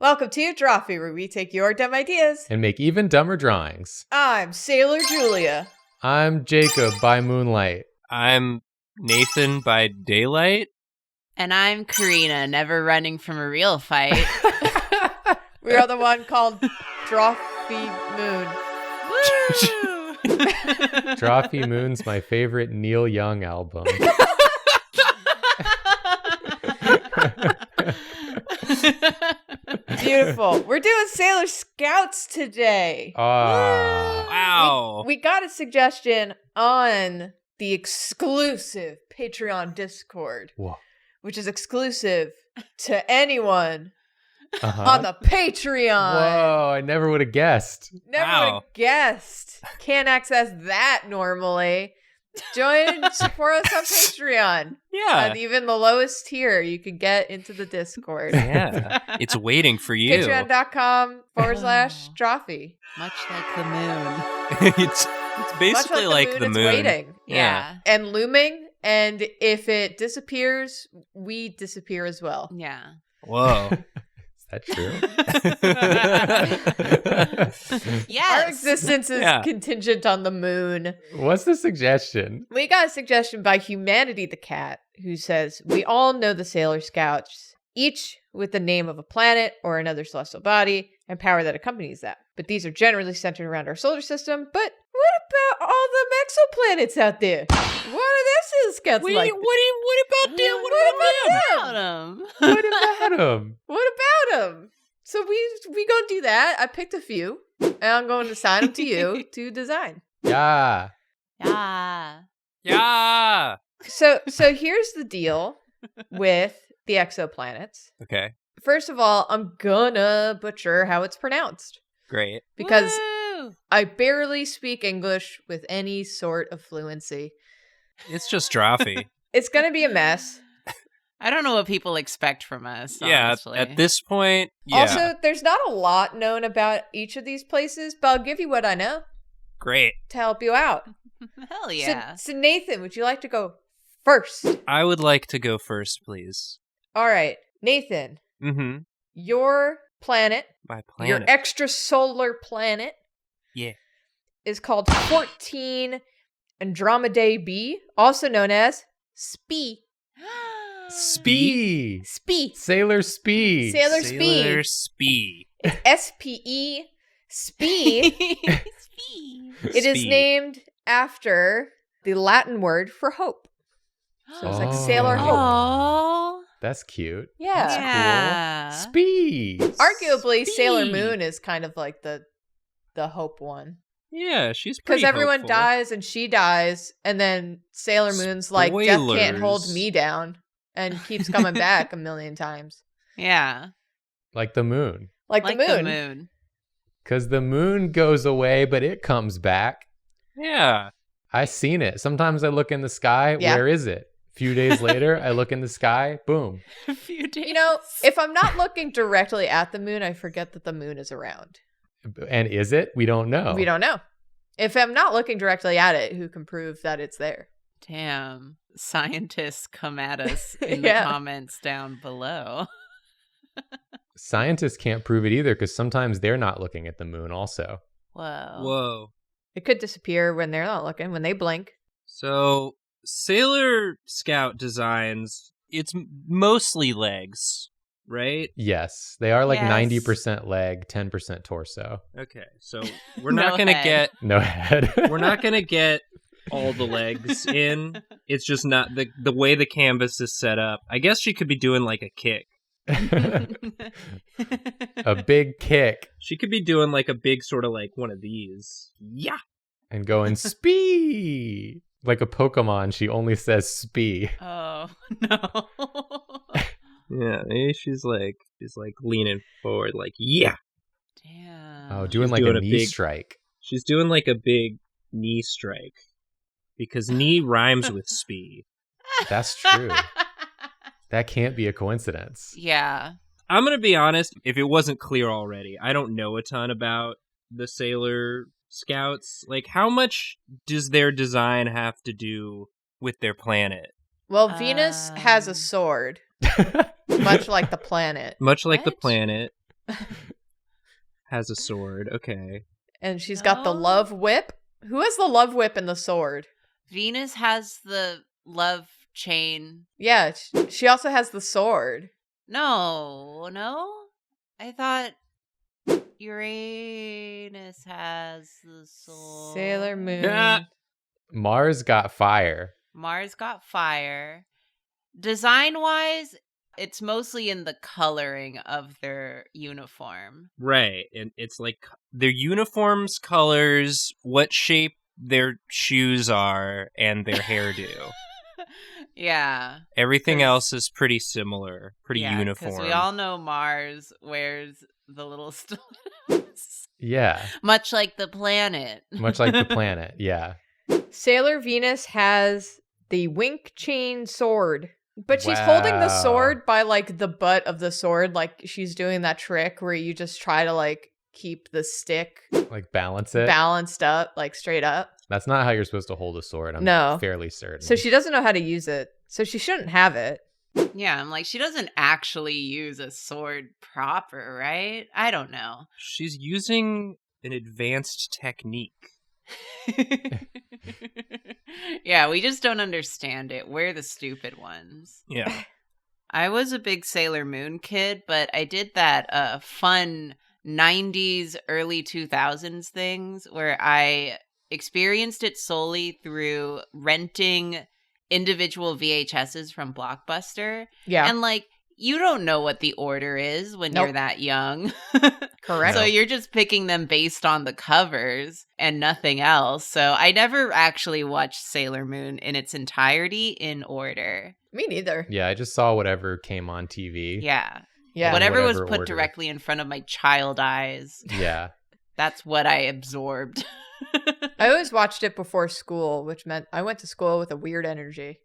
Welcome to Drawfee, where we take your dumb ideas and make even dumber drawings. I'm Sailor Julia. I'm Jacob by moonlight. I'm Nathan by daylight. And I'm Karina, never running from a real fight. We are the one called Drawfee Moon. Woo! Drawfee Moon's my favorite Neil Young album. Beautiful. We're doing Sailor Scouts today. Wow. We got a suggestion on the exclusive Patreon Discord, Whoa. which is exclusive to anyone Uh-huh. on the Patreon. Whoa, I never would have guessed. Never would Wow. have guessed. Can't access that normally. Join and support us on Patreon. Yeah. At even the lowest tier, you can get into the Discord. Yeah. It's waiting for you. Patreon.com/Drawfee. Much like the moon. it's basically like the it's moon. waiting. Yeah. And looming. And if it disappears, we disappear as well. Yeah. Whoa. Is that true? Yes. Our existence is contingent on the moon. What's the suggestion? We got a suggestion by Humanity the Cat, who says, we all know the Sailor Scouts, each with the name of a planet or another celestial body and power that accompanies that. But these are generally centered around our solar system. But what about all the exoplanets out there? What are their Sailor Scouts like? What about them? What about Adam. What about them? So we gonna do that. I picked a few, and I'm going to assign them to you to design. Yeah. Yeah. Yeah. So here's the deal with the exoplanets. Okay. First of all, I'm gonna butcher how it's pronounced Great. because Woo! I barely speak English with any sort of fluency. It's just Drawfee. It's gonna be a mess. I don't know what people expect from us, Yeah. honestly. At this point, yeah. Also, there's not a lot known about each of these places, but I'll give you what I know Great. to help you out. Hell yeah. So Nathan, would you like to go first? I would like to go first, please. All right, Nathan, Mm-hmm. your planet, My your planet. extrasolar planet, Yeah. is called 14 Andromedae B, also known as SPE. Spee. SPE. Sailor Spee. Sailor Sailor Spee. Spee. It's SPE. SPE. It is Spee. named after the Latin word for hope. So it's like Sailor Hope. Oh. That's cute. Yeah. Yeah. Spee. Arguably, Sailor Spee. Moon is kind of like the hope one. Yeah, she's Because pretty everyone hopeful. dies and she dies, and then Sailor Moon's like, death can't hold Spoilers. me down, and keeps coming back a million times. Yeah. Like the moon. Like the moon. The moon. Because the moon goes away, but it comes back. Yeah. I seen it. Sometimes I look in the sky. Yeah. Where is it? A few days later, I look in the sky. Boom. A few days. You know, if I'm not looking directly at the moon, I forget that the moon is around. And is it? We don't know. We don't know. If I'm not looking directly at it, who can prove that it's there? Damn. Scientists come at us in Yeah. the comments down below. Scientists can't prove it either because sometimes they're not looking at the moon also. Whoa. Whoa. It could disappear when they're not looking, when they blink. So, Sailor Scout designs, it's mostly legs, right? Yes. They are like Yes. 90% leg, 10% torso. Okay, so we're not No gonna head. get No head. we're not gonna get all the legs in. It's just not the way the canvas is set up. I guess she could be doing like a kick. A big kick She could be doing like a big sort of like one of these. Yeah. and going spee. Like a Pokemon, she only says spee. Oh, no. Yeah, maybe she's like leaning forward like, yeah. Damn. Oh, doing She's like doing a a knee big- strike. She's doing like a big knee strike. Because knee rhymes with spee. That's true. That can't be a coincidence. Yeah. I'm going to be honest, if it wasn't clear already, I don't know a ton about the Sailor Scouts. Like, how much does their design have to do with their planet? Well, Venus has a sword, much like the planet. Much like the What? planet. Has a sword. Okay. And she's got the No. love whip. Who has the love whip and the sword? Venus has the love chain. Yeah, she also has the sword. No. I thought Uranus has the sword. Sailor Moon. Yeah. Mars got fire. Mars got fire. Design-wise, it's mostly in the coloring of their uniform. Right. And it's like their uniforms, colors, what shape their shoes are, and their hairdo. Yeah. Everything 'Cause- else is pretty similar, pretty uniform. Because we all know Mars wears the little stilettos. Yeah, Much like the planet. much like the planet. Yeah. Sailor Venus has the wink chain sword. But she's holding the Wow. sword by like the butt of the sword, like she's doing that trick where you just try to like keep the stick Like balance it. balanced up, like straight up. That's not how you're supposed to hold a sword. I'm No. fairly certain. So she doesn't know how to use it. So she shouldn't have it. Yeah, I'm like, she doesn't actually use a sword proper, right? I don't know. She's using an advanced technique. Yeah, we just don't understand it. We're the stupid ones. Yeah. I was a big Sailor Moon kid, but I did that fun 90s, early 2000s things where I experienced it solely through renting individual VHSs from Blockbuster. Yeah. And like, you don't know what the order is when Nope. you're that young. Correct. So you're just picking them based on the covers and nothing else. So I never actually watched Sailor Moon in its entirety in order. Me neither. Yeah, I just saw whatever came on TV. Yeah. Yeah. Whatever was whatever put order. directly in front of my child eyes, Yeah. that's what I absorbed. I always watched it before school, which meant I went to school with a weird energy.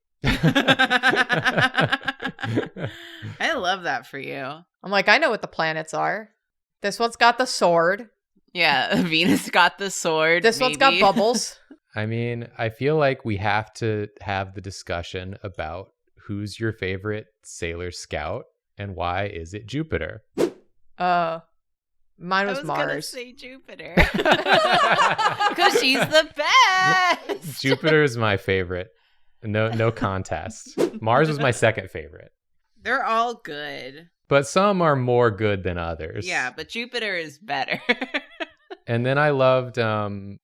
I love that for you. I'm like, I know what the planets are. This one's got the sword. Yeah, Venus got the sword. This one's got maybe. bubbles. I mean, I feel like we have to have the discussion about who's your favorite Sailor Scout and why is it Jupiter? Mine I was was gonna Mars. say Jupiter. Because she's the best. Jupiter is my favorite. No contest. Mars was my second favorite. They're all good. But some are more good than others. Yeah, but Jupiter is better. And then I loved,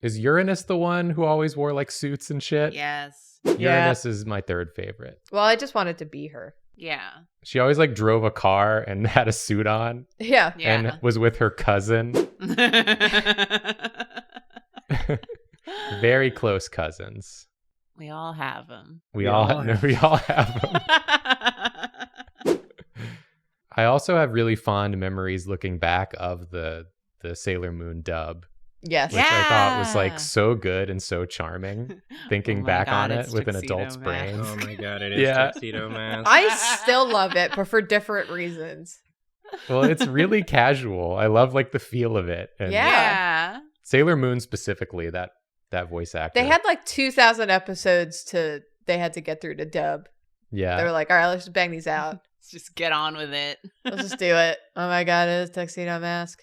is Uranus the one who always wore like suits and shit? Yes. Uranus is my third favorite. Well, I just wanted to be her. Yeah. She always like drove a car and had a suit on Yeah. Yeah. and was with her cousin. Very close cousins. We all have them. We We all all have- we all have them. I also have really fond memories looking back of the Sailor Moon dub, Yes. which I thought was Yeah. like so good and so charming. Thinking Oh my back God, on it it's with an Tuxedo adult's Mask. brain. Oh my god, it is Yeah. Tuxedo Mask. I still love it, but for different reasons. Well, it's really casual. I love like the feel of it. And Yeah. Yeah. Sailor Moon specifically, that voice actor. They had like 2,000 episodes they had to get through to dub. They were yeah. like, all right, let's just bang these out. Let's just get on with it. Let's just do it. Oh my God, it is Tuxedo Mask.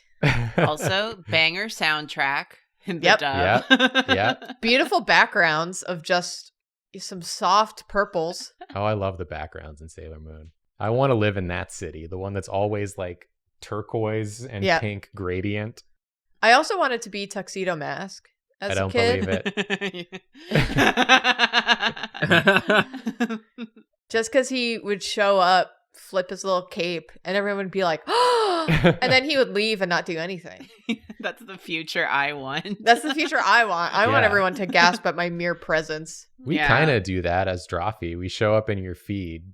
Also, banger soundtrack in the Yep. dub. Yep. Beautiful backgrounds of just some soft purples. Oh, I love the backgrounds in Sailor Moon. I want to live in that city, the one that's always like turquoise and Yeah. pink gradient. I also wanted to be Tuxedo Mask as I a don't kid. believe it. Just because he would show up, flip his little cape, and everyone would be like, oh, and then he would leave and not do anything. That's the future I want. That's the future I want. I want Yeah. everyone to gasp at my mere presence. We Yeah. kind of do that as Drawfee. We show up in your feed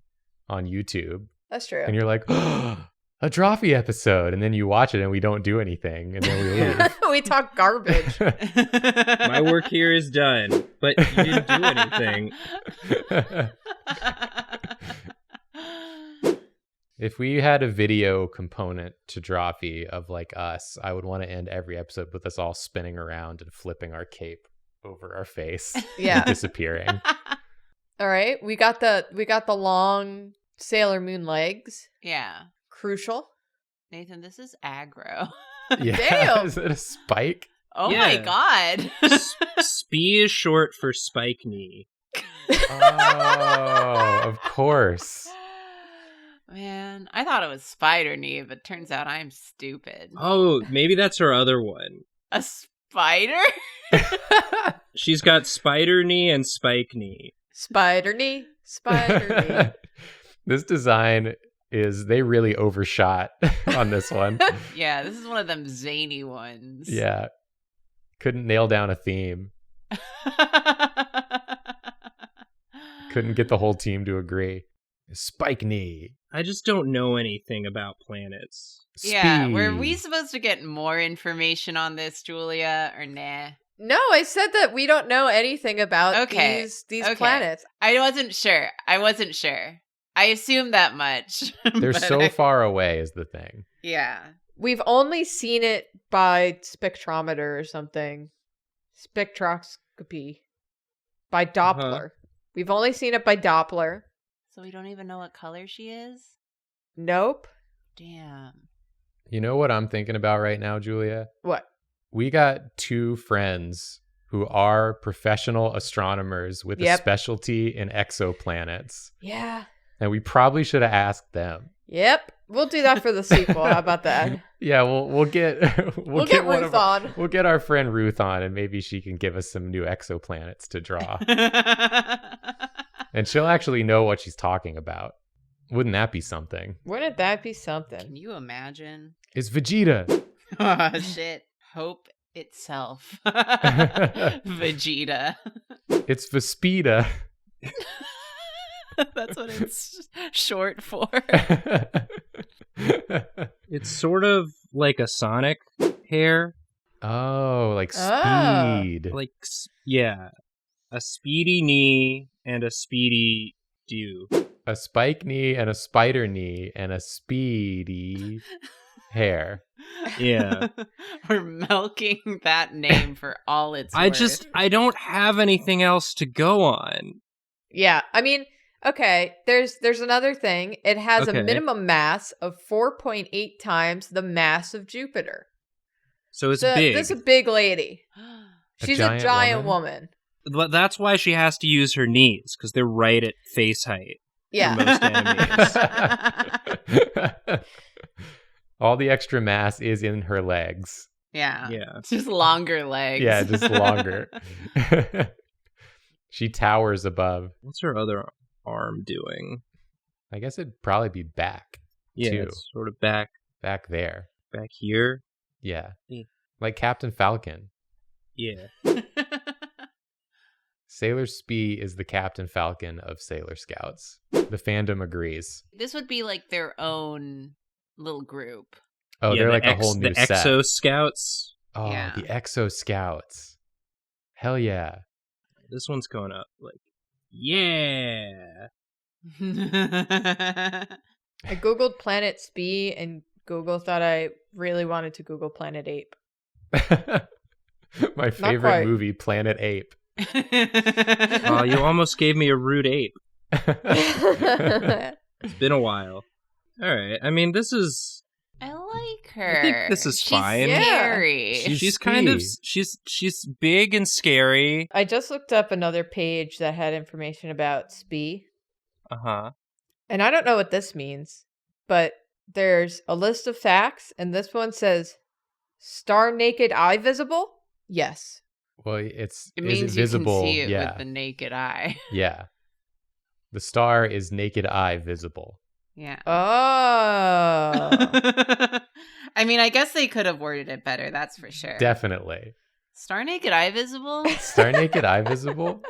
on YouTube That's true. and you're like, oh, a Drawfee episode. And then you watch it and we don't do anything. And then we leave. We talk garbage. My work here is done, but you didn't do anything. If we had a video component to Drawfee of like us, I would want to end every episode with us all spinning around and flipping our cape over our face, Yeah. disappearing. All right. We got the long Sailor Moon legs. Yeah. Crucial. Nathan, this is aggro. Yeah. Damn. Is it a spike? Oh Yeah. my god. Spee is short for spike knee. Oh, of course. Man, I thought it was spider knee, but turns out I'm stupid. Oh, maybe that's her other one. A spider? She's got spider knee and spike knee. Spider knee. Spider knee. This design they really overshot on this one. Yeah, this is one of them zany ones. Yeah. Couldn't nail down a theme. Couldn't get the whole team to agree. Spike knee. I just don't know anything about planets. Yeah, were Speed. we supposed to get more information on this, Julia, or nah? No, I said that we don't know anything about these Okay. planets. I wasn't sure. I assumed that much. They're but so far away is the thing. Yeah. We've only seen it by spectrometer or something. Spectroscopy. By Doppler. We've only seen it by Doppler. So we don't even know what color she is? Nope. Damn. You know what I'm thinking about right now, Julia? What? We got two friends who are professional astronomers with a Yep. specialty in exoplanets. Yeah. And we probably should have asked them. Yep. We'll do that for the sequel. How about that? Yeah, we'll get We'll get one Ruth of our- on. We'll get our friend Ruth on, and maybe she can give us some new exoplanets to draw. And she'll actually know what she's talking about. Wouldn't that be something? Wouldn't that be something? Can you imagine? It's Vegeta. Oh, shit. Hope itself. Vegeta. It's Vespeda. That's what it's short for. It's sort of like a Sonic hair. Oh, like Ah. speed. Like, yeah. A speedy knee and a speedy dew. A spike knee and a spider knee and a speedy hair. Yeah. We're milking that name for all it's worth. I don't have anything else to go on. Yeah. I mean, okay, there's another thing. It has Okay. a minimum mass of 4.8 times the mass of Jupiter. So it's So big. this is a big lady. She's a giant giant woman? woman. That's why she has to use her knees, because they're right at face height. Yeah. Most enemies. All the extra mass is in her legs. Yeah. Yeah. It's just longer legs. Yeah, just longer. She towers above. What's her other arm doing? I guess it'd probably be back. Yeah, too. it's sort of back There. here. Yeah. Yeah. Like Captain Falcon. Yeah. Sailor Spee is the Captain Falcon of Sailor Scouts. The fandom agrees. This would be like their own little group. Oh, Yeah, they're the like a whole new the set. Exo Scouts. Oh, Yeah. the Exo Scouts. Hell yeah. This one's going up. Like, yeah. I Googled Planet Spee and Google thought I really wanted to Google Planet Ape. My quite. favorite movie, Planet Ape. Oh, you almost gave me a rude ape. Yeah. It's been a while. All right. I mean, this is. I like her. I think this is She's fine. Scary. She's kind of. Spee. She's big and scary. I just looked up another page that had information about Spee. Uh-huh. And I don't know what this means, but there's a list of facts, and this one says, star naked eye visible? Yes. Well, it's It is means it you visible? can see it Yeah. with the naked eye. Yeah. The star is naked eye visible. Yeah. Oh. I mean, I guess they could have worded it better, that's for sure. Definitely. Star naked eye visible? Star naked eye visible?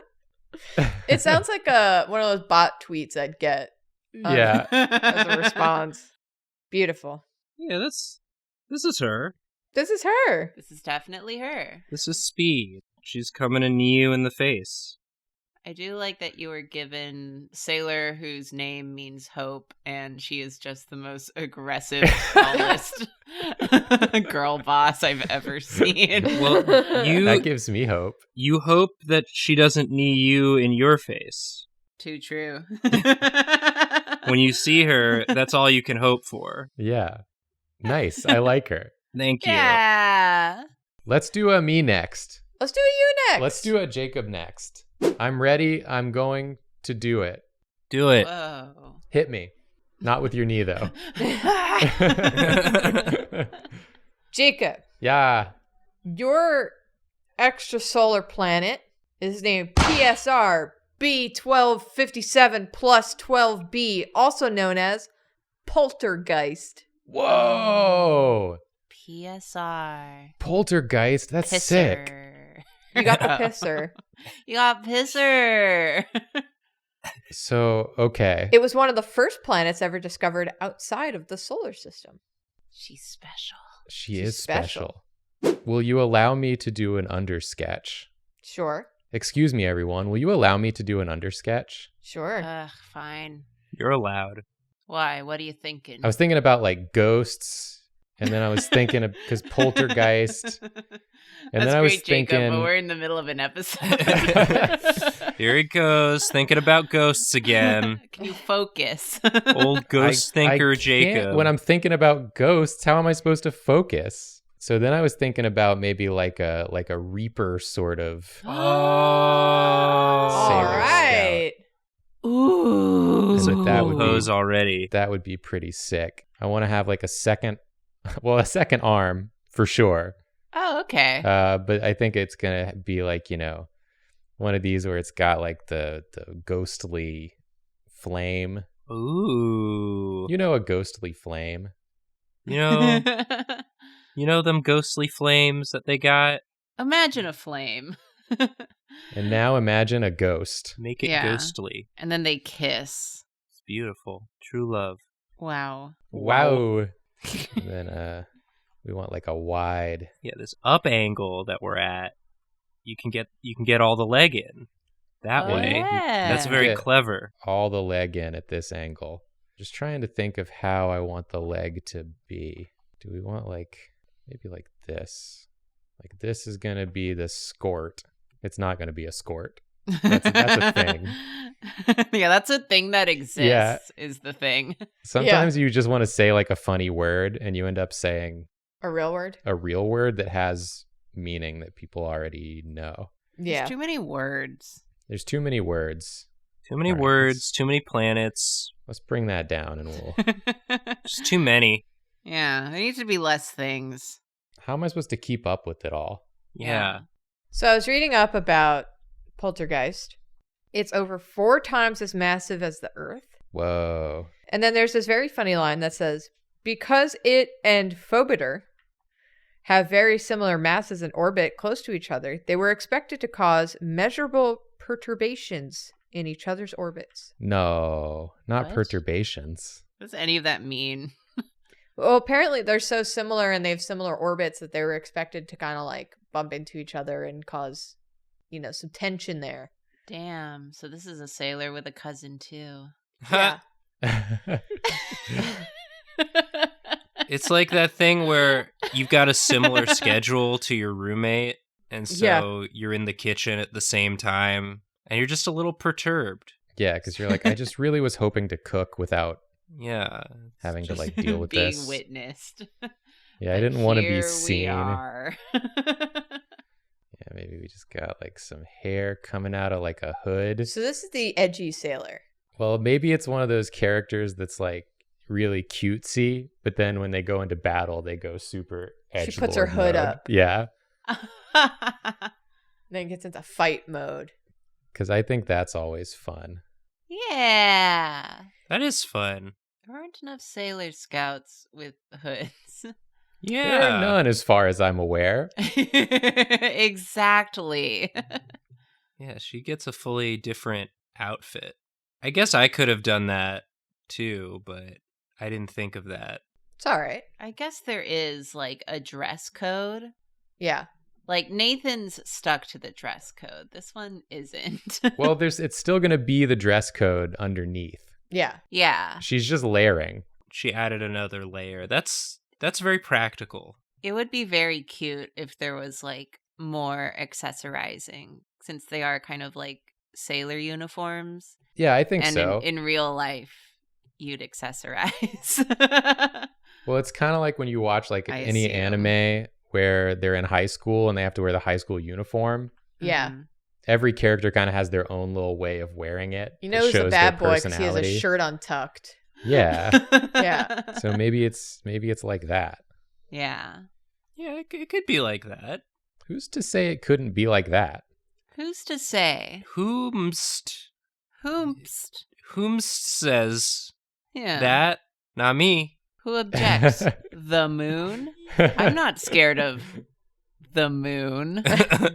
It sounds like one of those bot tweets I'd get Yeah. as a response. Beautiful. Yeah, this is her. This is her. This is definitely her. This is Speed. She's coming to knee you in the face. I do like that you were given Sailor, whose name means hope, and she is just the most aggressive, tallest girl boss I've ever seen. Well, you That gives me hope. you hope that she doesn't knee you in your face. Too true. When you see her, that's all you can hope for. Yeah. Nice. I like her. Thank you. Yeah. Let's do a me next. Let's do a you next. Let's do a Jacob next. I'm ready. I'm going to do it. Do it. Whoa. Hit me. Not with your knee, though. Jacob, Yeah. your extrasolar planet is named PSR B1257 plus 12b, also known as Poltergeist. Whoa. PSR. Poltergeist. That's sick. Pisser. You got the pisser. You got pisser. So, okay. It was one of the first planets ever discovered outside of the solar system. She's special. She She's is special. Will you allow me to do an undersketch? Sure. Excuse me, everyone. Will you allow me to do an undersketch? Sure. Ugh, fine. You're allowed. Why? What are you thinking? I was thinking about like ghosts, and then I was thinking of because poltergeist, and That's then I was great, Jacob, thinking, but we're in the middle of an episode. Here he goes, thinking about ghosts again. Can you focus? Old ghost thinker I can't- Jacob. When I'm thinking about ghosts, how am I supposed to focus? So then I was thinking about maybe like a reaper sort of. All Sailor right. Ooh. So Cool that would be- pose already. That would be pretty sick. I want to have like a second arm for sure. Oh, okay. But I think it's gonna be like, one of these where it's got like the ghostly flame. Ooh. A ghostly flame. You know them ghostly flames that they got? Imagine a flame. And now imagine a ghost. Make it Yeah. ghostly. And then they kiss. It's beautiful. True love. Wow. Wow. And then we want like a wide. Yeah, this up angle that we're at, you can get all the leg in. That Oh, way. yeah. That's very Get clever. all the leg in at this angle. Just trying to think of how I want the leg to be. Do we want like maybe like this? Like this is gonna be the skort. It's not gonna be a skort. That's a thing. Yeah, that's a thing that exists, Yeah. is the thing. Sometimes you just want to say like a funny word and you end up saying A real word? a real word that has meaning that people already know. Yeah. There's too many words. There's too many words. Too many All right, words, too many planets, Let's bring that down and we'll. just too many. Yeah, there needs to be less things. How am I supposed to keep up with it all? Yeah. So I was reading up about Poltergeist. It's over 4 times as massive as the Earth. Whoa. And then there's this very funny line that says, because it and Phobiter have very similar masses and orbit close to each other, they were expected to cause measurable perturbations in each other's orbits. No, not What? perturbations. What does any of that mean? Well, apparently they're so similar and they have similar orbits that they were expected to kind of like bump into each other and cause, some tension there. Damn, so this is a sailor with a cousin too. Yeah. It's like that thing where you've got a similar schedule to your roommate, and so you're in the kitchen at the same time, and you're just a little perturbed. Yeah, because you're like, I just really was hoping to cook without Yeah. having to just- like deal with Being this. witnessed. Yeah, I didn't want to be Here seen. We are. Yeah, maybe we just got like some hair coming out of like a hood. So this is the edgy sailor. Well, maybe it's one of those characters that's like really cutesy, but then when they go into battle, they go super edgelord She puts her hood mode. up. Yeah, Then gets into fight mode. because I think that's always fun. Yeah. That is fun. There aren't enough sailor scouts with hoods. Yeah. There are none as far as I'm aware. Exactly. Yeah, she gets a fully different outfit. I guess I could have done that too, but I didn't think of that. It's all right. I guess there is like a dress code. Yeah. Like Nathan's stuck to the dress code. This one isn't. Well, it's still going to be the dress code underneath. Yeah. Yeah. She's just layering. She added another layer. That's very practical. It would be very cute if there was like more accessorizing, since they are kind of like sailor uniforms. Yeah, I think And so. in real life, you'd accessorize. Well, it's kind of like when you watch like I any assume. anime where they're in high school and they have to wear the high school uniform. Yeah. Mhm. Every character kind of has their own little way of wearing it. You It know who's a shows bad their boy because he has a personality. shirt untucked. Yeah. Yeah. So maybe it's like that. Yeah. Yeah, it could be like that. Who's to say it couldn't be like that? Who's to say? Whomst says Yeah. that? Not me. Who objects? The moon? I'm not scared of the moon.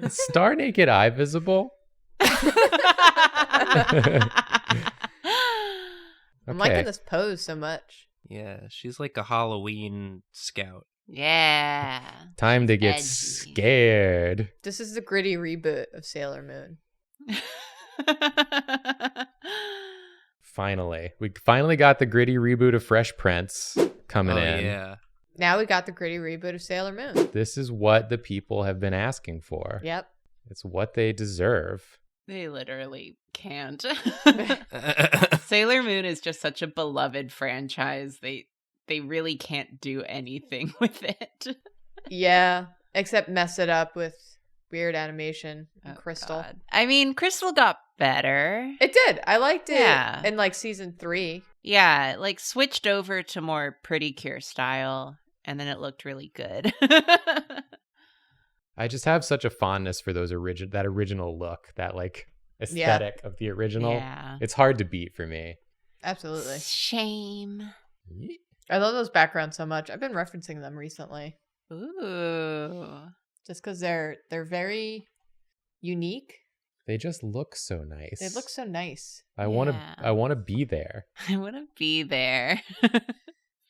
Star Naked Eye visible? I'm liking this pose so much. Yeah, she's like a Halloween scout. Yeah. Time to get Edgy. scared. This is the gritty reboot of Sailor Moon. Finally. We finally got the gritty reboot of Fresh Prince coming Oh, in. yeah. Now we got the gritty reboot of Sailor Moon. This is what the people have been asking for. Yep. It's what they deserve. They literally can't. Sailor Moon is just such a beloved franchise. They really can't do anything with it. Yeah. Except mess it up with weird animation and Oh, Crystal. God. I mean, Crystal got better. It did. I liked it Yeah. in like season 3. Yeah, like switched over to more Pretty Cure style, and then it looked really good. I just have such a fondness for that original look, that like aesthetic of the original. Yeah. It's hard to beat for me. Absolutely. Shame. I love those backgrounds so much. I've been referencing them recently Ooh. just because they're very unique. They just look so nice. They look so nice. I want to Yeah. I want to be there. I want to be there.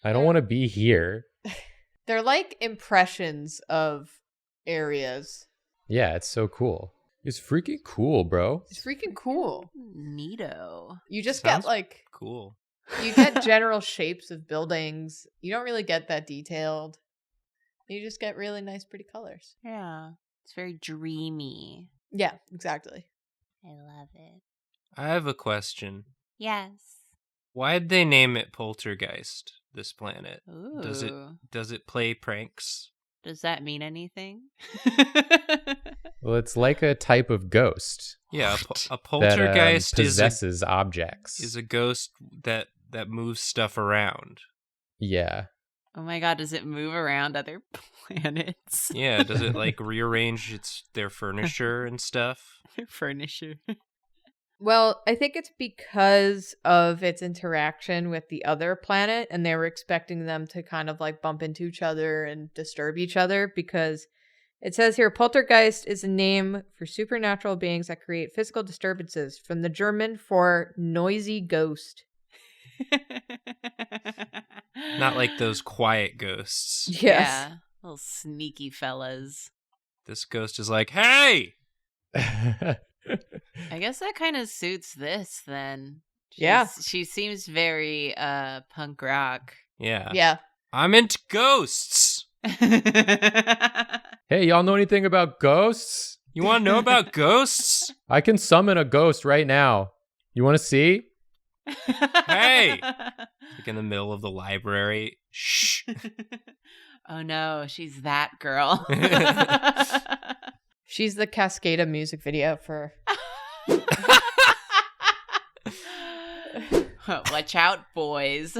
I don't want to be here. They're like impressions of areas. Yeah, it's so cool. It's freaking cool, bro. It's freaking cool. Neato. You just Sounds- get like Cool. you get general shapes of buildings. You don't really get that detailed. You just get really nice, pretty colors. Yeah. It's very dreamy. Yeah, exactly. I love it. I have a question. Yes. Why'd they name it Poltergeist, this planet? Ooh. Does it play pranks? Does that mean anything? Well, it's like a type of ghost Yeah, What? a that poltergeist possesses objects. is a ghost that moves stuff around. Yeah. Oh my god, does it move around other planets? Yeah, does it like rearrange their furniture and stuff? Furniture. Well, I think it's because of its interaction with the other planet, and they were expecting them to kind of like bump into each other and disturb each other, because it says here poltergeist is a name for supernatural beings that create physical disturbances, from the German for noisy ghost. Not like those quiet ghosts. Yes. Yeah. Little sneaky fellas. This ghost is like, hey! I guess that kind of suits this then. Yeah. She seems very punk rock. Yeah. Yeah. I'm into ghosts. Hey, y'all know anything about ghosts? You want to know about ghosts? I can summon a ghost right now. You want to see? Hey! Like in the middle of the library. Shh. Oh no, she's that girl. She's the Cascada music video for. Watch out, boys.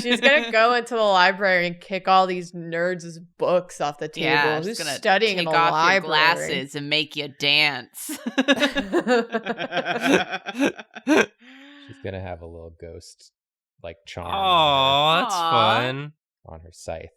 She's gonna go into the library and kick all these nerds' books off the table. Yeah, Who's she's gonna studying in take the off library? your glasses and make you dance. She's going to have a little ghost like charm Oh, that's Aw. fun. on her scythe.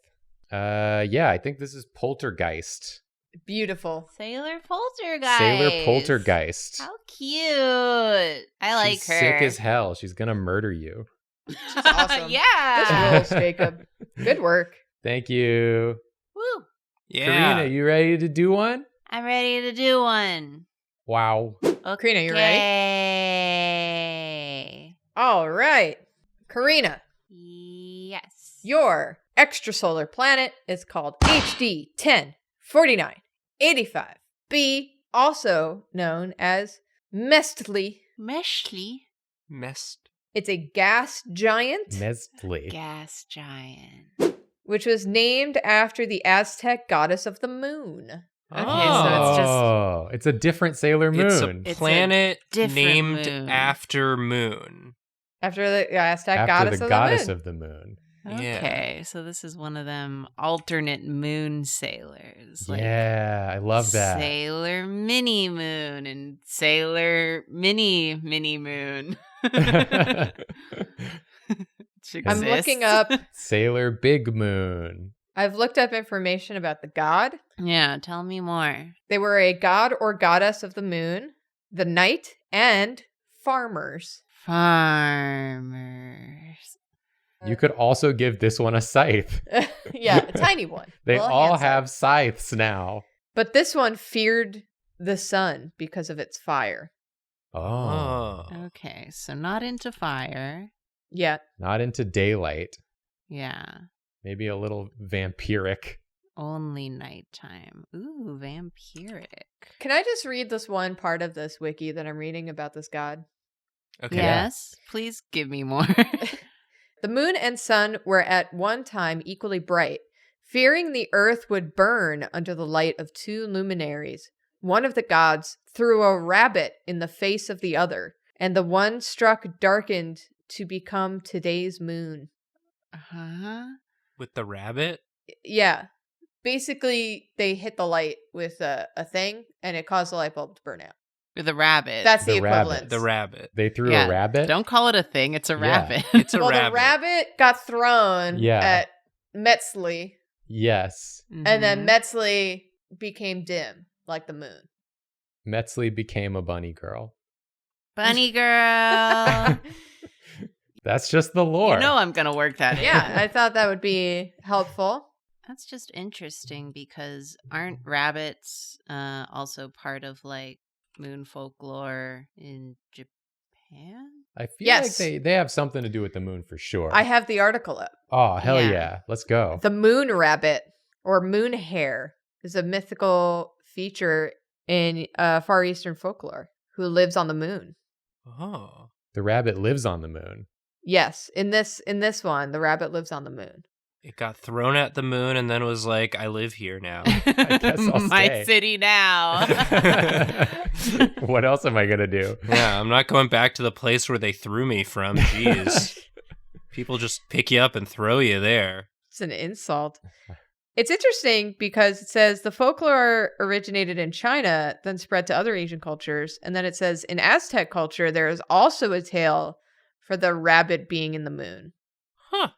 Yeah, I think this is Poltergeist. Beautiful. Sailor Poltergeist. Sailor Poltergeist. How cute. I like She's her. sick as hell. She's going to murder you. She's awesome. Yeah. This rules, Jacob. Good work. Thank you. Woo. Yeah. Karina, you ready to do one? I'm ready to do one. Wow. Okay. Karina, you ready? All right. Karina, Yes. your extrasolar planet is called HD 104985b, also known as Mestli. Meshly. Messed. It's a gas giant Nestle. Gas giant. which was named after the Aztec goddess of the moon. Okay, so it's just... it's a different Sailor Moon. It's a planet different named moon. after moon. After the Aztec After goddess the of goddess the moon. of the moon. Okay, so this is one of them alternate moon sailors. Yeah, I love that. Sailor Mini Moon and Sailor Mini Moon. I'm looking up. Sailor Big Moon. I've looked up information about the god. Yeah, tell me more. They were a god or goddess of the moon, the night, and farmers. Farmers. You could also give this one a scythe. Yeah, a tiny one. They Little all handsome. have scythes now. But this one feared the sun because of its fire. Oh. Okay, so not into fire. Yeah. Not into daylight. Yeah. Maybe a little vampiric. Only nighttime. Ooh, vampiric. Can I just read this one part of this wiki that I'm reading about this god? Okay. Yes, please give me more. The moon and sun were at one time equally bright. Fearing the earth would burn under the light of two luminaries, one of the gods threw a rabbit in the face of the other, and the one struck darkened to become today's moon. Uh-huh. With the rabbit? Yeah. Basically, they hit the light with a thing, and it caused the light bulb to burn out. With a rabbit. That's the The rabbit. equivalent. The rabbit. They threw Yeah, a rabbit? Don't call it a thing. It's a Yeah. rabbit. It's a Well, rabbit. the rabbit got thrown Yeah. at Metzli, Yes. and then Mhm. Metzli became dim, like the moon. Metzli became a bunny girl. Bunny girl. That's just the lore. You know I'm going to work that in. Yeah, I thought that would be helpful. That's just interesting because aren't rabbits also part of like moon folklore in Japan? I feel Yes. like they have something to do with the moon for sure. I have the article up. Oh, hell Yeah. yeah. Let's go. The moon rabbit, or moon hare, is a mythical feature in Far Eastern folklore who lives on the moon. Oh. The rabbit lives on the moon. Yes, in this one, the rabbit lives on the moon. It got thrown at the moon and then was like, I live here now. I guess I'll My stay. city now. What else am I going to do? Yeah, I'm not going back to the place where they threw me from. Jeez. People just pick you up and throw you there. It's an insult. It's interesting because it says the folklore originated in China, then spread to other Asian cultures. And then it says in Aztec culture, there is also a tale for the rabbit being in the moon. Huh.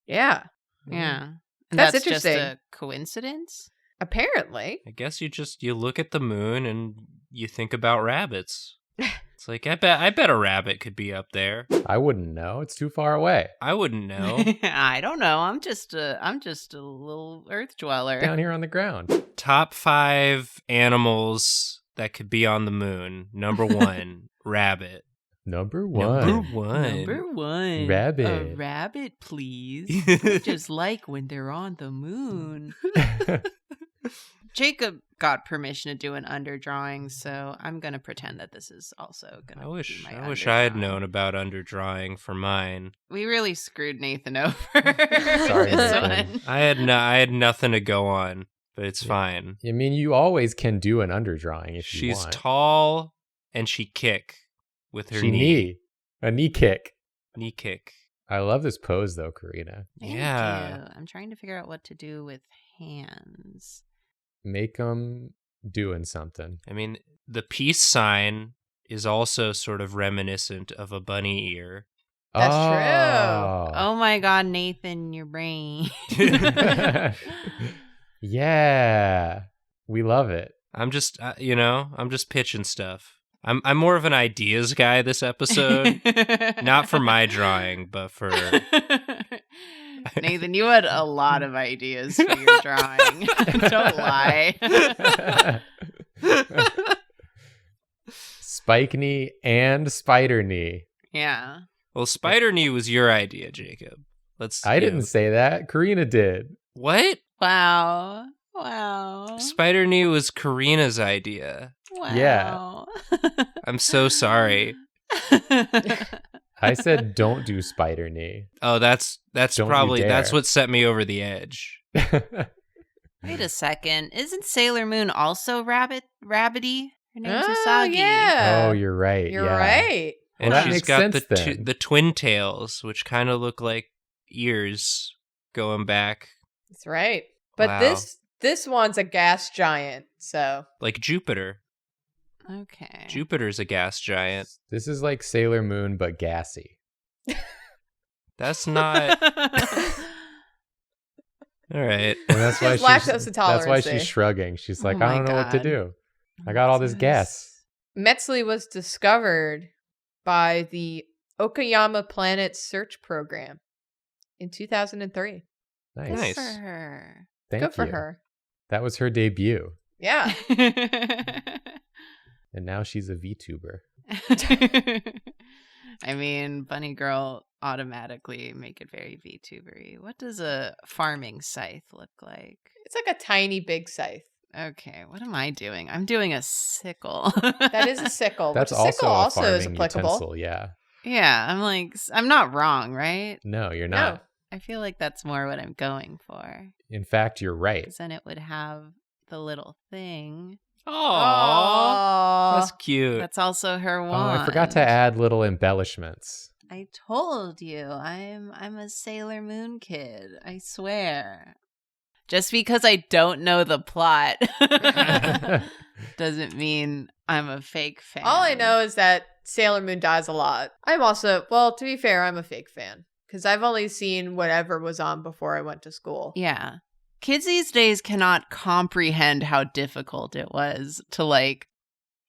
Yeah, Yeah. And That's just interesting. a coincidence? apparently. I guess you look at the moon and you think about rabbits. It's like, I bet a rabbit could be up there. I wouldn't know. It's too far away. I wouldn't know. I don't know. I'm just a little earth dweller. Down here on the ground. Top 5 animals that could be on the moon. Number 1, rabbit. Number one. Number one. Rabbit. A rabbit, please. Just like when they're on the moon. Jacob got permission to do an underdrawing, so I'm going to pretend that this is also going to be my I wish I had underdrawing. known about underdrawing for mine. We really screwed Nathan over. Sorry, with this Nathan. one. I had nothing to go on, but it's fine. I mean, you always can do an underdrawing if you She's want. tall and she kick with her She knee. A knee kick. Knee kick. I love this pose though, Karina. Thank Yeah. you. I'm trying to figure out what to do with hands. Make them doing something. I mean, the peace sign is also sort of reminiscent of a bunny ear. That's Oh my God, Nathan, your brain. Yeah. We love it. I'm just, I'm just pitching stuff. I'm more of an ideas guy this episode. Not for my drawing, but for... Nathan, you had a lot of ideas for your drawing. Don't lie. Spike knee and spider knee. Yeah. Well, spider knee was your idea, Jacob. I didn't say that. Karina did. What? Wow. Spider knee was Karina's idea. Wow. Yeah. I'm so sorry. I said don't do spider knee. Oh, that's Don't you probably that's dare. what set me over the edge. Wait a second. Isn't Sailor Moon also rabbity? Her name's Oh, Usagi. yeah. Oh, you're right. You're yeah. right. And Well, that she's makes got sense the then. the twin tails, which kind of look like ears going back, That's right. But Wow. this one's a gas giant, so like Jupiter. Okay. Jupiter's a gas giant. This is like Sailor Moon, but gassy. That's not all right. And that's why She has she's lactose that's why intolerance. she's shrugging. She's like, Oh I my don't know what to God. do. I got all this gas. Metzli was discovered by the Okayama Planet Search Program in 2003. Nice. Good Nice. for her. Thank Good for you. her. That was her debut. Yeah. And now she's a VTuber. I mean, Bunny Girl automatically make it very VTubery. What does a farming scythe look like? It's like a tiny big scythe. Okay, what am I doing? I'm doing a sickle. That is a sickle. That's which also sickle a is farming applicable. utensil. Yeah. Yeah, I'm like, I'm not wrong, right? No, you're No. not. I feel like that's more what I'm going for. In fact, you're right. Because then it would have the little thing. Oh, Aw. that's cute. That's also her Oh, wand. I forgot to add little embellishments. I told you, I'm a Sailor Moon kid. I swear. Just because I don't know the plot doesn't mean I'm a fake fan. All I know is that Sailor Moon dies a lot. I'm also, well, to be fair, I'm a fake fan. Because I've only seen whatever was on before I went to school. Yeah. Kids these days cannot comprehend how difficult it was to like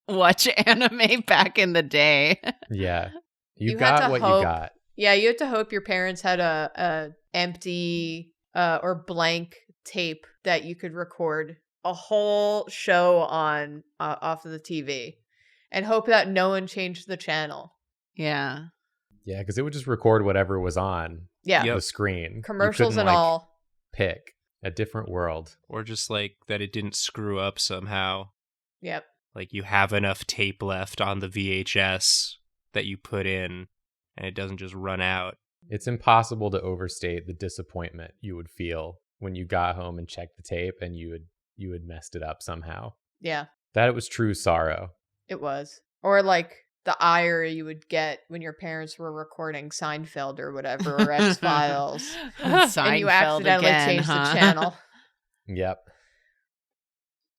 watch anime back in the day. Yeah. You You had got to what hope- you got. Yeah, you had to hope your parents had a empty or blank tape that you could record a whole show on off of the TV and hope that no one changed the channel. Yeah. Yeah, because it would just record whatever was on Yeah. Yep. the screen. You Commercials couldn't, and like, all. Pick a different world. Or just like that it didn't screw up somehow. Yep. Like you have enough tape left on the VHS that you put in and it doesn't just run out. It's impossible to overstate the disappointment you would feel when you got home and checked the tape and you had messed it up somehow. Yeah, That it was true sorrow. it was. Or like the ire you would get when your parents were recording Seinfeld or whatever, or X-Files. And you accidentally changed the channel. Yep.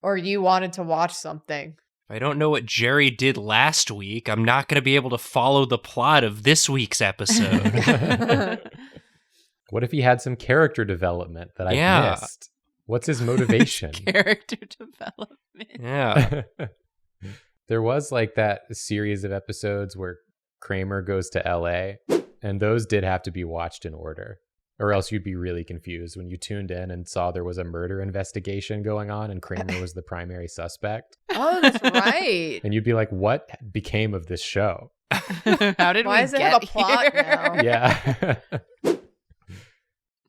Or you wanted to watch something. If I don't know what Jerry did last week, I'm not going to be able to follow the plot of this week's episode. What if he had some character development that I Yeah. missed? What's his motivation? Character development. Yeah. There was like that series of episodes where Kramer goes to LA, and those did have to be watched in order, or else you'd be really confused when you tuned in and saw there was a murder investigation going on and Kramer was the primary suspect. Oh, that's right. And you'd be like, what became of this show? How did Why we does it get have a plot here? now? Yeah.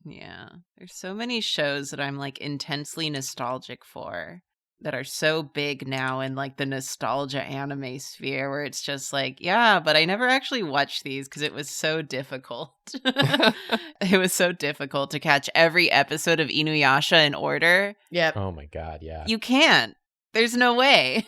Yeah. There's so many shows that I'm like intensely nostalgic for that are so big now in like the nostalgia anime sphere where it's just like, yeah, but I never actually watched these because it was so difficult. It was so difficult to catch every episode of Inuyasha in order. Yep. Oh my God. Yeah. You can't. There's no way.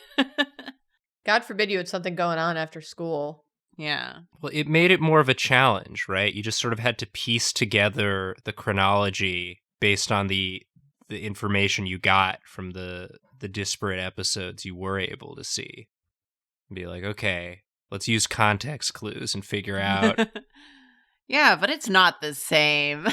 God forbid you had something going on after school. Yeah. Well, it made it more of a challenge, right? You just sort of had to piece together the chronology based on the information you got from the disparate episodes you were able to see. Be like, okay, let's use context clues and figure out. Yeah, but it's not the same.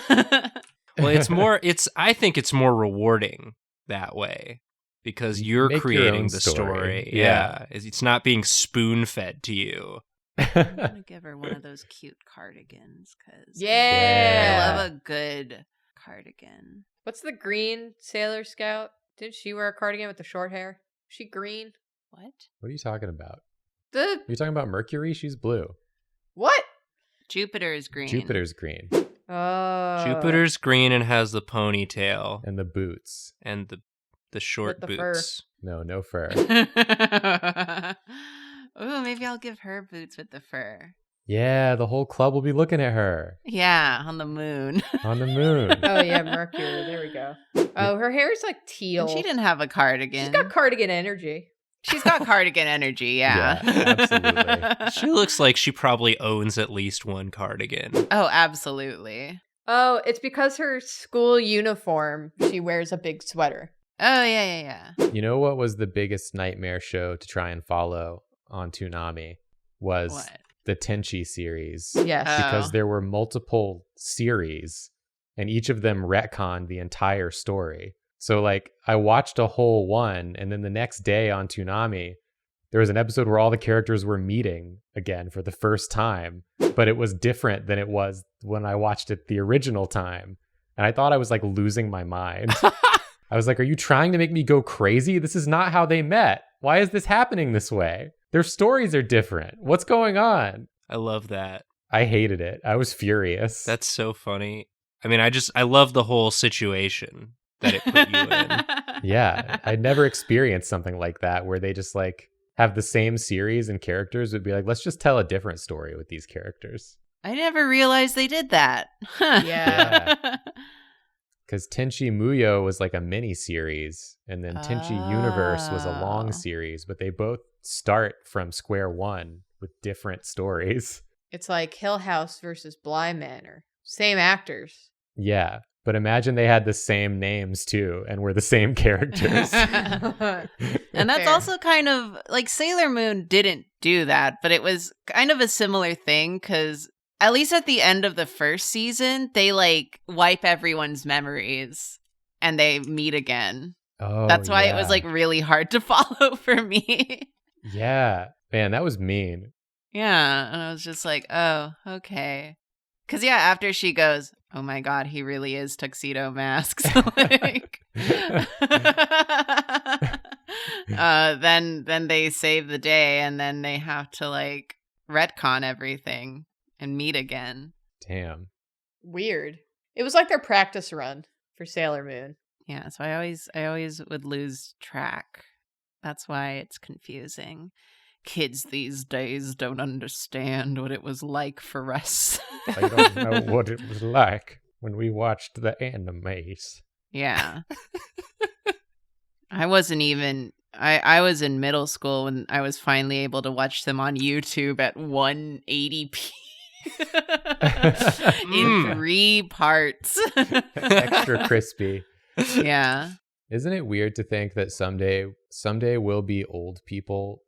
Well, I think it's more rewarding that way because you're Make your creating own the story. story. Yeah. It's not being spoon-fed to you. I'm gonna give her one of those cute cardigans because Yeah. I love a good cardigan. What's the green Sailor Scout? Didn't she wear a cardigan with the short hair? She green? What? What are you talking about? The Are you talking about Mercury? She's blue. what? Jupiter is green. Jupiter's green. Oh, Jupiter's green and has the ponytail And the boots. and the short With the fur. boots. No fur. Oh, maybe I'll give her boots with the fur. Yeah, the whole club will be looking at her Yeah, on the moon. on the moon. Oh, yeah, Mercury. There we go. Oh, her hair's like teal. And she didn't have a cardigan. She's got cardigan energy. She's got cardigan energy, yeah. Yeah, absolutely. She looks like she probably owns at least one cardigan. Oh, absolutely. Oh, it's because her school uniform, she wears a big sweater. Oh, yeah. You know what was the biggest nightmare show to try and follow on Toonami? Was What? the Tenchi series. Yes. Because Oh. there were multiple series and each of them retconned the entire story. So like I watched a whole one and then the next day on Toonami, there was an episode where all the characters were meeting again for the first time, but it was different than it was when I watched it the original time. And I thought I was like losing my mind. I was like, are you trying to make me go crazy? This is not how they met. Why is this happening this way? Their stories are different. What's going on? I love that. I hated it. I was furious. That's so funny. I mean, I love the whole situation that it put you in. Yeah. I'd never experienced something like that where they just like have the same series and characters would be like, let's just tell a different story with these characters. I never realized they did that. Yeah. Because Tenchi Muyo was like a mini series, and then Tenchi Universe was a long Oh. series, but they both start from square one with different stories. It's like Hill House versus Bly Manor. Same actors. Yeah. But imagine they had the same names too, and were the same characters. And that's Fair. also kind of like Sailor Moon didn't do that, but it was kind of a similar thing because at least at the end of the first season, they like wipe everyone's memories and they meet again. Oh, That's why it was yeah. like really hard to follow for me. Yeah. Man, that was mean. Yeah. And I was just like, oh, okay. Because, yeah, after she goes, oh my God, he really is Tuxedo Masks. Like, then they save the day and then they have to like retcon everything and meet again. Damn. Weird. It was like their practice run for Sailor Moon. Yeah, so I always would lose track. That's why it's confusing. Kids these days don't understand what it was like for us. I don't know what it was like when we watched the animes. Yeah. I wasn't even I was in middle school when I was finally able to watch them on YouTube at 180p. In 3 parts. Extra crispy. Yeah. Isn't it weird to think that someday we'll be old people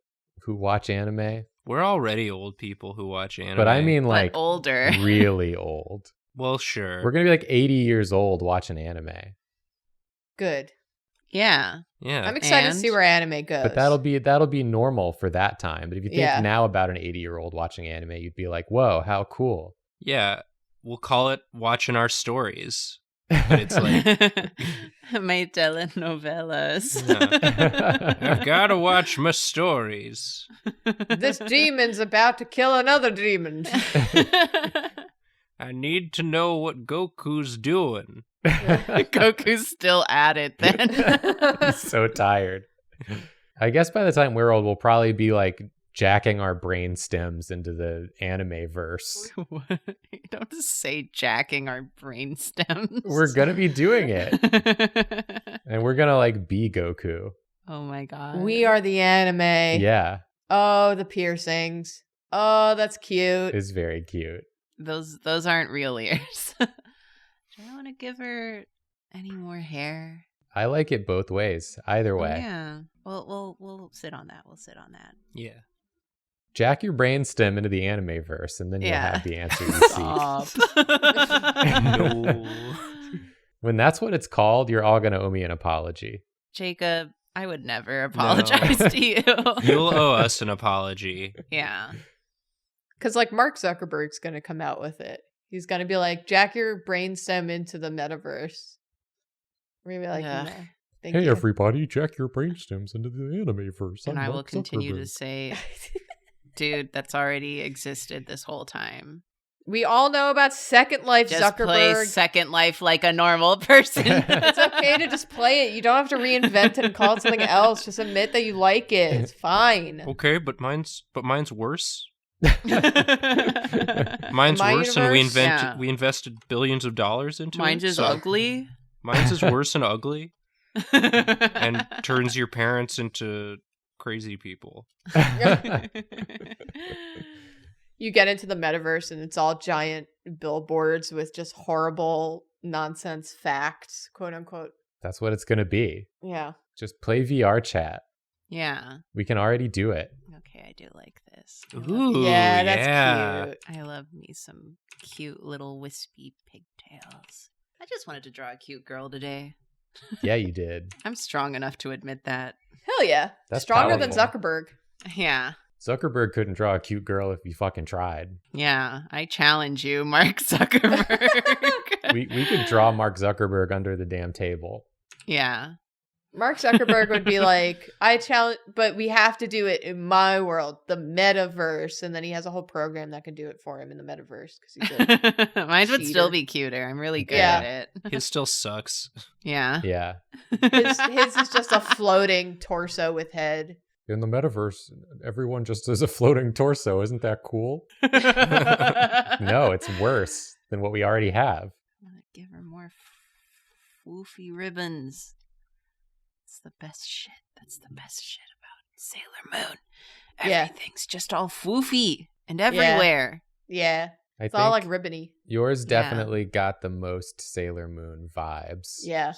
who watch anime? We're already old people who watch anime. But I mean But like older. really old. well, sure. We're going to be like 80 years old watching anime. Good. Yeah. Yeah. I'm excited to And- see where anime goes. But that'll be normal for that time. But if you think Yeah. now about an 80-year-old watching anime, you'd be like, "Whoa, how cool." Yeah. We'll call it watching our stories. But it's like, My telenovelas. I've got to watch my stories. This demon's about to kill another demon. I need to know what Goku's doing. Goku's still at it then. He's so tired. I guess by the time we're old, we'll probably be like jacking our brain stems into the anime verse. What? You don't just say jacking our brain stems. We're gonna be doing it, and we're gonna like be Goku. Oh my God. We are the anime. Yeah, Oh, the piercings. Oh, that's cute. it's very cute. Those aren't real ears. Do I want to give her any more hair? I like it both ways. Either Oh, way, yeah. We'll sit on that. We'll sit on that. Yeah. jack your brain stem into the anime verse, and then you'll Yeah. have the answer you seek. Stop. No. When that's what it's called, you're all gonna owe me an apology. Jacob, I would never apologize to you. You'll owe us an apology. Yeah. Because like Mark Zuckerberg's going to come out with it. He's going to be like, jack your brainstem into the metaverse. We're going to be like, Ugh. no, thank you. everybody, jack your brain stems into the anime verse. And I will continue to say, dude, that's already existed this whole time. We all know about Second Life Just play Zuckerberg. Second Life like a normal person. It's okay to just play it. You don't have to reinvent it and call it something else. Just admit that you like it. It's fine. Okay, but mine's worse. Mine's My worse, and universe? we invested billions of dollars into Mine's it. is so ugly. Mine's is worse and ugly, and turns your parents into crazy people. You get into the metaverse and it's all giant billboards with just horrible nonsense facts, quote unquote. That's what it's going to be. Yeah. Just play VR chat. Yeah. We can already do it. Okay, I do like this. Ooh, Yeah, that's cute. I love me some cute little wispy pigtails. I just wanted to draw a cute girl today. Yeah, you did. I'm strong enough to admit that. Hell yeah. That's Stronger than powerful. Zuckerberg. Yeah. Zuckerberg couldn't draw a cute girl if he fucking tried. Yeah. I challenge you, Mark Zuckerberg. We could draw Mark Zuckerberg under the damn table. Yeah. Mark Zuckerberg would be like, I challenge, but we have to do it in my world, the metaverse. And then he has a whole program that can do it for him in the metaverse. Because he's Mine would still cheater. be cuter. I'm really good Yeah. at it. His still sucks. Yeah. Yeah. his is just a floating torso with head. In the metaverse, everyone just is a floating torso. Isn't that cool? No, it's worse than what we already have. I'm gonna give her more woofy ribbons. It's the best shit. That's the best shit about Sailor Moon. Yeah. Everything's just all foofy and everywhere. Yeah. I It's think all like ribbony. yours Yeah. definitely got the most Sailor Moon vibes Yeah.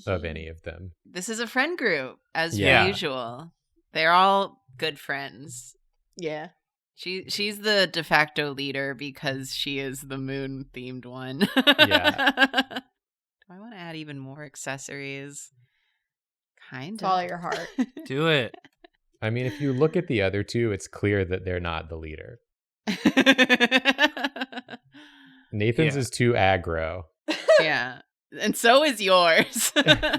of any of them. This is a friend group, as Yeah. per usual. They're all good friends. Yeah. She's the de facto leader because she is the moon themed one. Yeah. Do I want to add even more accessories? Kind It's of. all your heart. Do it. I mean, if you look at the other two, it's clear that they're not the leader. Nathan's Yeah. is too aggro. Yeah. And so is yours.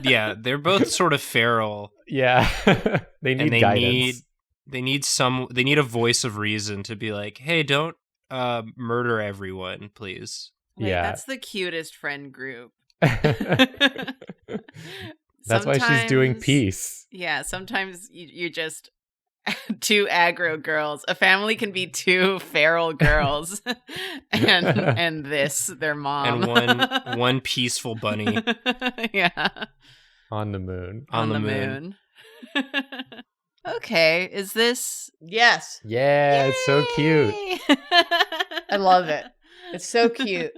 Yeah, they're both sort of feral, Yeah. They need and they guidance. need a voice of reason to be like, hey, don't murder everyone, please. Wait, Yeah. that's the cutest friend group. That's why she's doing Sometimes- peace. Yeah, sometimes you're just two aggro girls. A family can be two feral girls, and this their mom, And one peaceful bunny yeah, On the moon. on the moon. Okay, is this? Yes. Yeah, it's so cute. Yay! I love it. It's so cute.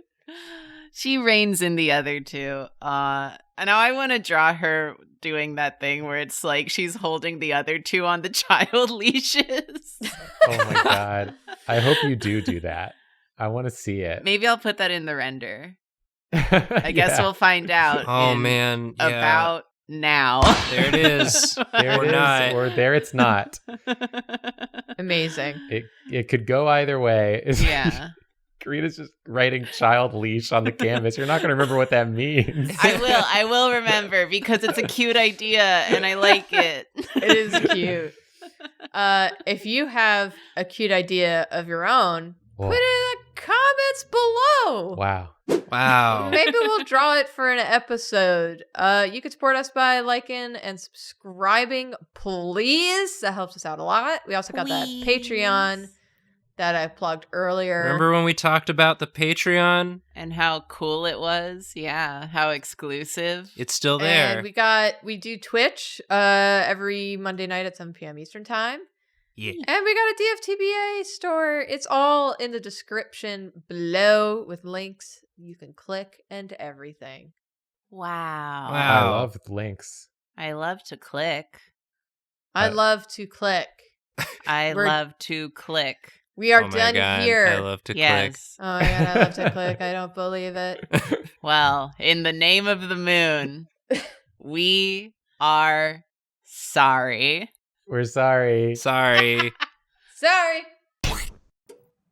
She reigns in the other two. And now I want to draw her doing that thing where it's like she's holding the other two on the child leashes. Oh my god. I hope you do that. I want to see it. Maybe I'll put that in the render. I guess we'll find out. Oh in man, yeah. about now. There it is. there or it is, not. or there it's not. Amazing. It could go either way. Yeah. Karina's just writing child leash on the canvas. You're not going to remember what that means. I will remember because it's a cute idea and I like it. It is cute. If you have a cute idea of your own, Whoa. put it in the comments below. Wow. Wow. Maybe we'll draw it for an episode. You could support us by liking and subscribing, please. That helps us out a lot. We also got that Patreon that I plugged earlier. Remember when we talked about the Patreon? And how cool it was. Yeah. How exclusive. It's still there. And we do Twitch every Monday night at 7 p.m. Eastern time. Yeah. And we got a DFTBA store. It's all in the description below with links you can click and everything. Wow. I Wow. love links. I love to click. I Uh, love to click. I We're- love to click. We are Oh my done God, here. I love to Yes. Oh my god, I love to click. I don't believe it. click. Well, in the name of the moon, we are sorry. We're sorry. Sorry. Sorry.